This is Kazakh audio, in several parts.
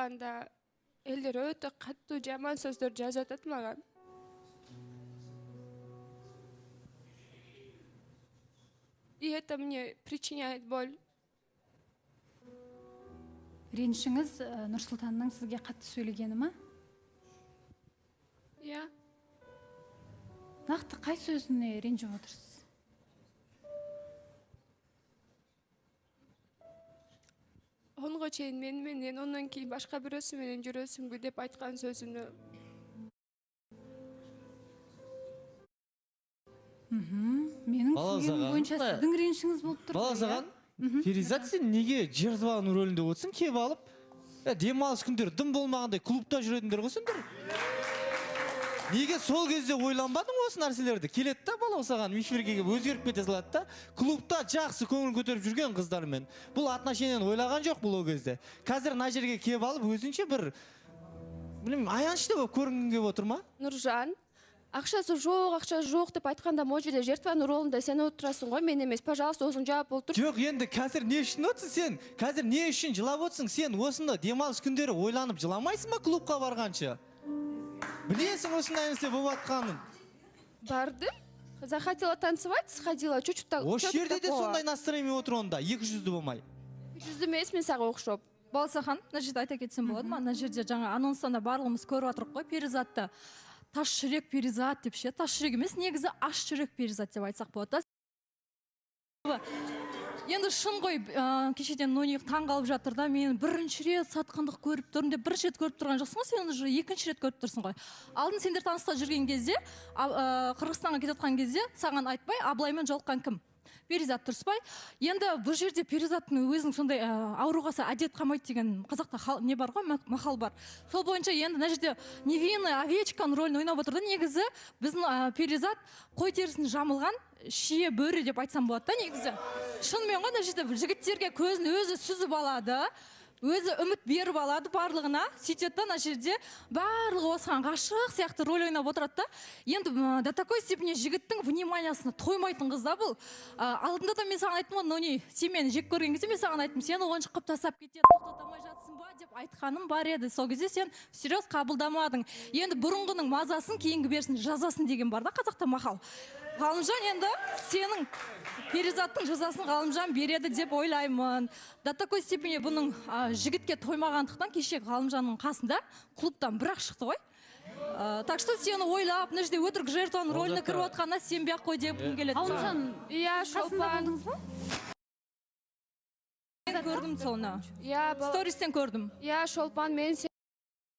барганда элдер өтө катуу жаман сөздөр жазып атат мага. И это мне причиняет боль. Ренішіңіз Нұрсұлтанның сізге қатты сөйлегені ма? Иә. Нақты қай сөзіне ренжіп отырсыз? Онго чейин менен, ондан кийин башка бирөөсү менен жүрөсүңбү деп айткан сөзүнө. Менің түсінгенім бойынша сіздің ренішіңіз болып тұр. Баласаған, Перизат сен неге жердібағының рөлінде отсын, кеп алып, демалыс күндері дым болмағандай клубта жүретіндер қойсыңдар. Неге сол кезде ойланбадың осы нәрселерді? Келеді да бала осаған мишверге өзгеріп кете салады да, клубта жақсы көңіл көтеріп жүрген қыздармен. Бұл отношениені ойлаған жоқ бұл о кезде. Қазір мына жерге кеп алып өзінше бір аянышты болып көрінгің келіп отыр ма? Нұржан, ақша жоқ деп айтқанда ол жерде жертваның ролында сен отырасың ғой, мен емес. Пожалуйста, өзің жауап бол тұр. Жоқ, енді қазір не үшін отырсың сен? Қазір не үшін жылап отырсың? Сен осында демалыс күндері ойланып жыламайсың ба клубқа барғанша? Білесің осындай нәрсе болып жатқанын? Бардым. Захотела танцевать, сходила, чуть-чуть так. Осы жерде де сондай настроение отыр онда, 200 болмай. 200 емес, мен саған оқшоп. Балсахан, мына жерде айта кетсем болады ма? Мына жерде жаңа анонстанда барлығымыз көріп отырмыз ғой, Перизатты. Таш жүрек Перизат деп ше, таш жүрек емес, негізі аш жүрек Перизат деп айтсақ болады. Енді шын ғой, кешеден Нони таң қалып жатыр да, мен бірінші рет сатқандық көріп тұрмын деп, бірінші рет көріп тұрған жоқсың ғой, сен уже екінші рет көріп тұрсың ғой. Алдын сендер таныста жүрген кезде, Қырғызстанға кетіп жатқан кезде, саған айтпай, Абылаймен жолыққан кім? Перизат, дұрыс па? Енді бұл жерде Перизаттың өзінің сондай ауруғасы әдет қалмайды деген қазақта не бар ғой, мақал бар. Сол бойынша енді мына жерде невинный овечканың рөлін ойнап отыр да, негізі біздің Перизат қой терісін жамылған шие бөрі деп айтсам болады да, негізі. Шынымен ғой, мына жерде жігіттерге көзін өзі сүзіп алады, өзі үміт беріп алады барлығына, сөйтеді да, мына жерде барлығы осыған ғашық сияқты рөл ойнап отырады да. Енді до такой степени жігіттің вниманиясына тоймайтын қыз да бұл. Алдында да мен саған айттым ғой, Нони, сен мені жек көрген кезде мен саған айттым, сені ойыншық қылып тастап кетеді, тоқтатамай жатсың ба деп айтқаным бар еді. Сол кезде сен всерьез қабылдамадың. Енді бұрынғының мазасын кейінгі берсін, жазасын деген бар да қазақта мақал. Ғалымжан, енді сенің Перизаттың жазасын Ғалымжан береді деп ойлаймын. До такой степени бұның жігітке тоймағандықтан кеше Ғалымжанның қасында клубтан бірақ шықты ғой. Так что сені ойлап, мына жерде өтірік жертваның рөліне кіріп отқанына сенбей-ақ қой дегім келеді. Ғалымжан, қасында болдыңыз ба? Мен көрдім соны. Стористен көрдім. Я Шолпан, мен сен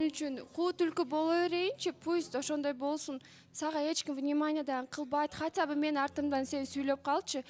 үшін қу түлкі бола берейінші, пусть ошондай болсын. Саға ешкім вниманиядан қылбайды, хотя бы мен артымдан сен сөйлеп қалшы.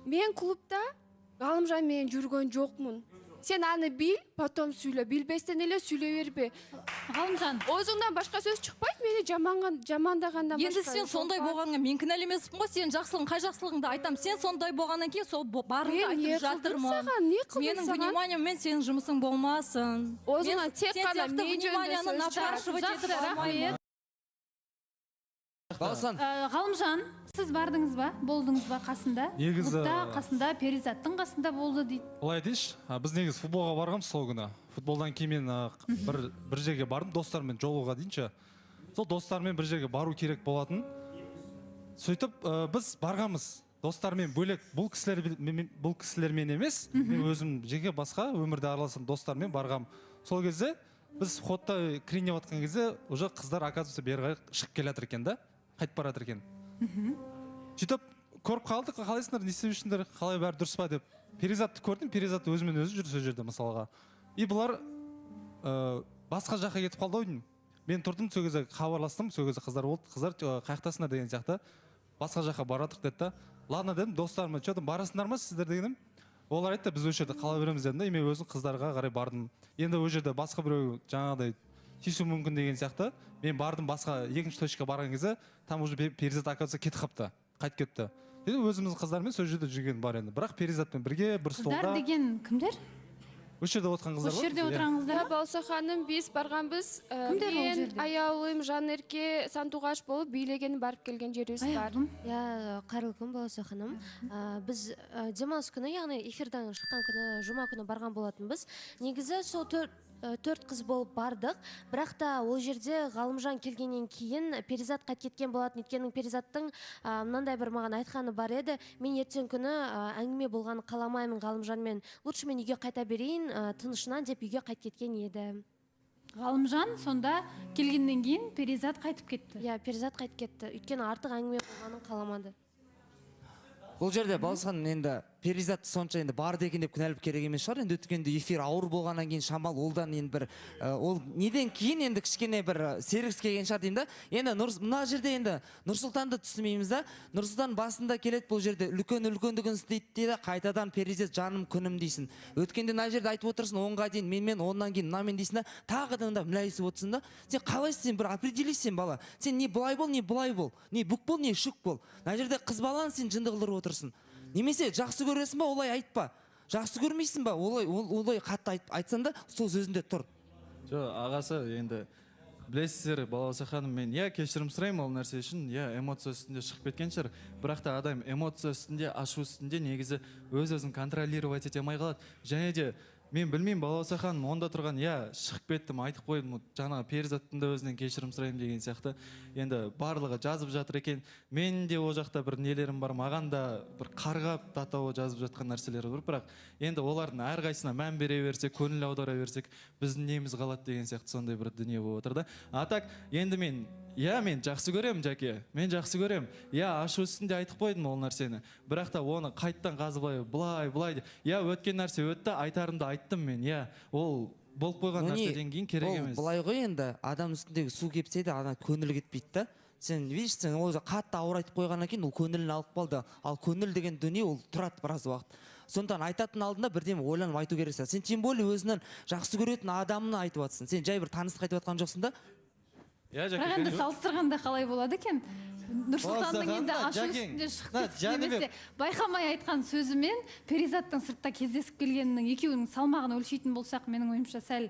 Мен клубта Ғалымжан мен жүрген жоқмын. Сен аны бил, потом сөйле. Билбестен еле сөйле бербе. Ғалымжан, Өзіңнен башқа сөз шықпайды, мені жамандағандан башқа. Енді сен сондай болғанға мен кінәлі емеспін ғой, сен жақсылығын, қай жақсылығыңды айтам. Сен сондай болғаннан кейін сол барыңды айтып жатырмын. Менің вниманиям мен сенің жұмысың болмасын. Өзіңнен тек қана мен жөнінде Ғалымжан, сіз бардыңыз ба? Болдыңыз ба қасында? Клубта қасында, Перизаттың қасында болды дейді. Олай дейші, біз негіз футболға барғанбыз сол күні. Футболдан кейін мен бір жерге бардым, достармен жолуға дейінші. Сол достармен бір жерге бару керек болатын. Сөйтіп, біз барғанбыз. Достармен бөлек, бұл кісілермен емес, мен өзім жеке басқа өмірде араласам достармен барғам. Сол кезде біз ходта кіріне батқан кезде уже қыздар оказывается бері шығып келатыр екен да, қайтып баратыр екен. Сөйтіп көріп қалдық, қалайсыңдар, не істеп жүрсіңдер, қалай бәрі дұрыс па деп. Перизатты көрдім, Перизатты өзімен өзі жүр сол жерде мысалға. И бұлар басқа жаққа кетіп қалды ойдың. Мен тұрдым, сол кезде хабарластым, сол кезде қыздар болды, қыздар қаяқтасыңдар деген сияқты. Басқа жаққа баратық деді да. Ладно дедім, достарыма, что там барасыңдар ма сіздер дегенім. Олар айтты, біз өшерді қала береміз дедім да, мен өзім қыздарға қарай бардым. Енді өшерді басқа біреу жаңағыдай тиісу мүмкін деген сияқты. Мен бардым басқа екінші точка барған кезде, там уже Перизат оказывается кетіп қапты, қайтып кетті. Енді өзіміздің қыздармен сол жерде жүрген бар енді. Бірақ Перизатпен бірге бір столда. Қыздар деген кімдер? Осы жерде отырған қыздар. Осы жерде отырған қыздар. Балса ханым, біз барғанбыз. Мен аяулым Жанерке Сантуғаш болып билеген барып келген жеріміз бар. Я қайырлы күн Балса ханым. Біз демалыс күні, яғни эфирдан шыққан күні, жұма күні барған болатынбыз. Негізі сол 4 қыз болып бардық, бірақ та ол жерде Ғалымжан келгеннен кейін Перизат қайтып кеткен болатын. Өйткені Перизаттың мынандай бір маған айтқаны бар еді: мен ертең күні әңгіме болғанын қаламаймын Ғалымжанмен, лучше мен үйге қайта берейін тынышынан деп үйге қайтып кеткен еді. Ғалымжан сонда келгеннен кейін Перизат қайтып кетті. Иә, Перизат қайтып кетті. Өйткені артық әңгіме болғанын қаламады. Бұл жерде Баласхан енді Перизат сонша енді барды екен деп кінәліп керек емес шығар. Енді өткенде эфир ауыр болғаннан кейін шамал олдан енді бір ол неден кейін енді кішкене бір сергіс келген шығар деймін да. Енді мына жерде енді Нұрсұлтанды түсінбейміз да. Нұрсұлтан басында келеді бұл жерде үлкендігін істейді дейді, қайтадан Перизат жаным күнім дейсің. Өткенде мына жерде айтып отырсың 10-ға дейін менмен, оннан кейін мынамен дейсің да. Тағы да мүләйісіп отырсың да. Сен қалайсың, бір определисің бала. Сен не былай бол, не былай бол. Не бүк бол, не шүк бол. Мына жерде қыз баланы сен жынды қылдырып отырсың. Немесе жақсы көресің ба, олай айтпа. Жақсы көрмейсің ба, олай қатты айтсан да, сол сөзінде тұр. Жоқ, ағасы енді білесіздер, Балауса ханым, мен кешірім сұраймын ол нәрсе үшін, эмоция үстінде шығып кеткен шығар. Бірақ та адам эмоция үстінде, ашу үстінде негізі өз-өзін контролировать ете алмай қалады. Және де мен білмеймін, Балауса ханым онда тұрған, шығып кеттім, айтып қойдым, жаңағы Перизаттың да өзінен кешірім сұраймын деген сияқты. Енді барлығы жазып жатыр екен. Мен де о жақта бір нелерім бар, маған да бір қарғап татау жазып жатқан нәрселер бар. Бірақ енді олардың әрқайсысына мән бере берсек, көңіл аудара берсек, біздің неміз қалады деген сияқты сондай бір дүние болып отыр да. А так енді мен жақсы көремін, Жаке. Мен жақсы көремін. Ашу үстінде айтып қойдым ол нәрсені. Бірақ та оны қайттан қазбай, былай. Өткен нәрсе өтті, айтарымды айттым мен. Ол болып қойған нәрседен кейін керек емес. Ол былай ғой енді, адам үстіндегі су кепсе де ана көңілі кетпейді да. Сен видишь, сен ол қатты ауыр айтып қойғаннан кейін ол көңілін алып қалды. Ал көңіл деген дүние ол тұрады біраз уақыт. Сондықтан айтатын алдында бірдеме ойланып айту керексің. Сен тем более өзінің жақсы көретін адамына айтып жатсың. Сен жай бір таныстық айтып жатқан жоқсың да. Бірақ енді салыстырғанда қалай болады екен? Нұрсұлтанның енді ашу үстінде шығып немесе байқамай айтқан сөзімен Перизаттың сыртта кездесіп келгенінің екеуінің салмағын өлшейтін болсақ, менің ойымша сәл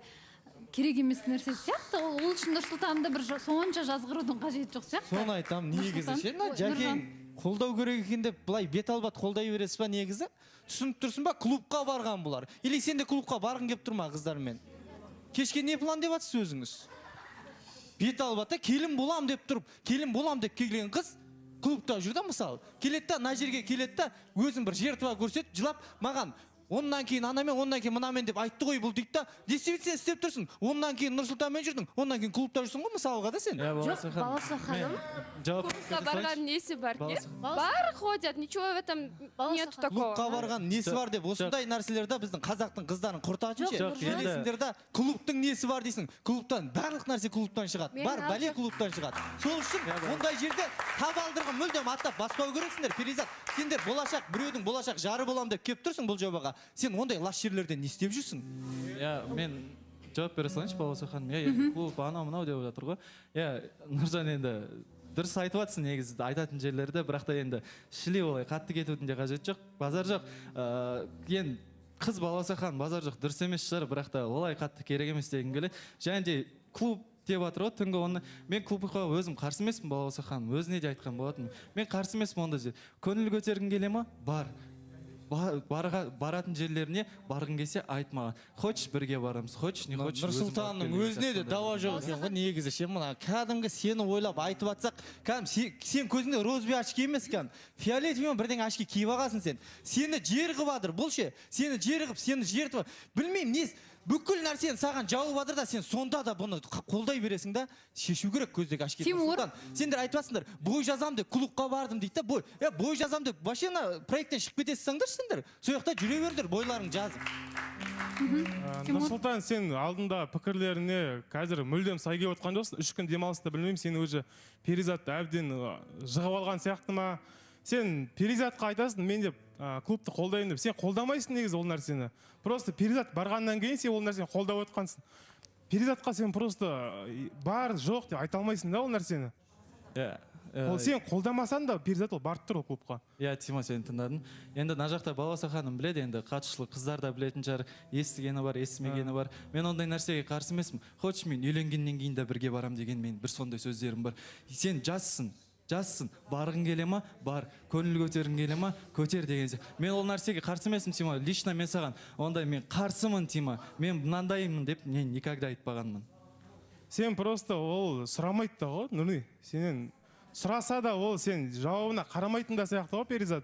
керек емес нәрсе сияқты. Ол үшін Нұрсұлтанды бір сонша жазғырудың қажеті жоқ сияқты. Соны айтамын, негізі ше, Жакең қолдау керек екен деп былай бет албат қолдай бересіз ба негізі? Түсініп тұрсың ба, клубқа барған бұлар. Или сен де клубқа барғың келіп тұрма қыздармен? Кешке не план деп жатсыз өзіңіз? Бет албата келін болам деп тұрып, келін болам деп келген қыз клубта жүр да, мысалы. Келеді да, мына жерге келеді да, өзін бір жертва көрсетіп, жылап, маған оннан кейін анамен, оннан кейін мынамен деп айтты ғой бұл дейді да. Действительно істеп тұрсың. Оннан кейін Нұрсұлтанмен жүрдің, онан кейін клубта жүрсің ғой мысалға да сен. Жоқ, Балауса ханым. Клубқа барған несі бар ке? Бар ходят, ничего в этом нет такого. Клубқа барған несі бар деп, осындай нәрселерді біздің қазақтың қыздарын құртатын ше. Елесіңдер да, клубтың несі бар дейсің. Клубтан, барлық нәрсе клубтан шығады. Бар, бәле клубтан шығады. Сол үшін ондай жерде табалдырығын мүлдем аттап баспау керексіңдер. Перизат, сендер болашақ, біреудің болашақ жары болам деп келіп тұрсың бұл жобаға. Сен ондай лас жерлерде не істеп жүрсің? Мен жауап бере салайыншы, Балауса ханым. Клуб анау-мынау деп жатыр ғой. Нұржан енді дұрыс айтып жатсың негізі айтатын жерлерді, бірақ та енді шіле олай қатты кетудің де қажеті жоқ. Базар жоқ. Енді қыз Балауса ханым базар жоқ, дұрыс емес шығар, бірақ та олай қатты керек емес дегім келеді. Және де клуб деп жатыр ғой, түнгі оны. Мен клубқа өзім қарсы емеспін, Балауса ханым. Өзіне де айтқан болатын. Мен қарсы емеспін онда. Көңіл көтергің келе ма? Бар. Баратын жерлеріне барғың келсе айтмаған. Хочешь бірге барамыз, хочешь не хочешь. Нұрсұлтанның өзіне де дауа жоқ екен ғой негізі ше. Мына кәдімгі сені ойлап айтып жатсақ, сен көзіңде розовый очки емес екен. Фиолетовый бірдеңе очки киіп алғансың сен. Сені жер қылып жатыр бұл ше. Сені жер қылып, сені жертіп. Білмеймін, не бүкіл нәрсені саған жауып жатыр да, сен сонда да бұны қолдай бересің да. Шешу керек көздегі очки. Сендер айтып жатсыңдар, бой жазам деп клубқа бардым дейді да. Бой жазам деп вообще проекттен шығып кетесіңдер сендер. Сол жақта жүре бердір бойларың жазып. Нұрсұлтан, сен алдында пікірлеріне қазір мүлдем сай келіп отқан жоқсың. 3 күн демалыста білмеймін, сен өзі Перизатты әбден жығып алған сияқты ма? Сен Перизатқа айтасың, мен деп клубты қолдайын деп. Сен қолдамайсың негізі ол нәрсені. Просто Перизат барғаннан кейін сен ол нәрсені қолдап отқансың. Перизатқа сен просто бар, жоқ деп айта алмайсың да ол нәрсені. Ол сен қолдамасан да Перизат ол барып тұр ол клубқа. Тима, сен тыңдадың. Енді мына жақта Балауса ханым біледі, енді қатысушылық қыздар да білетін шығар, естігені бар, естімегені бар. Мен ондай нәрсеге қарсы емеспін. Хочешь, мен үйленгеннен кейін де бірге барам деген мен бір сондай сөздерім бар. Сен жассың. жазсын, барғың келе ма бар, көңіл көтергің келе ма көтер деген сияқты. Мен ол нәрсеге қарсы емеспін Тима, лично мен саған ондай мен қарсымын Тима, мен мынандаймын деп мен никогда айтпағанмын. Сен просто ол сұрамайды да ғой, Нұрни. Сенен сұраса да ол сен жауабына қарамайтын да сияқты ғой, Перизат.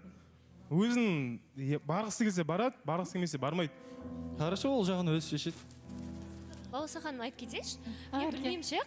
Өзін барғысы келсе барады, барғысы келмесе бармайды. Хорошо, ол жағын өзі шешеді. Балауса ханым айтып кетейінші. Мен білмеймін ше,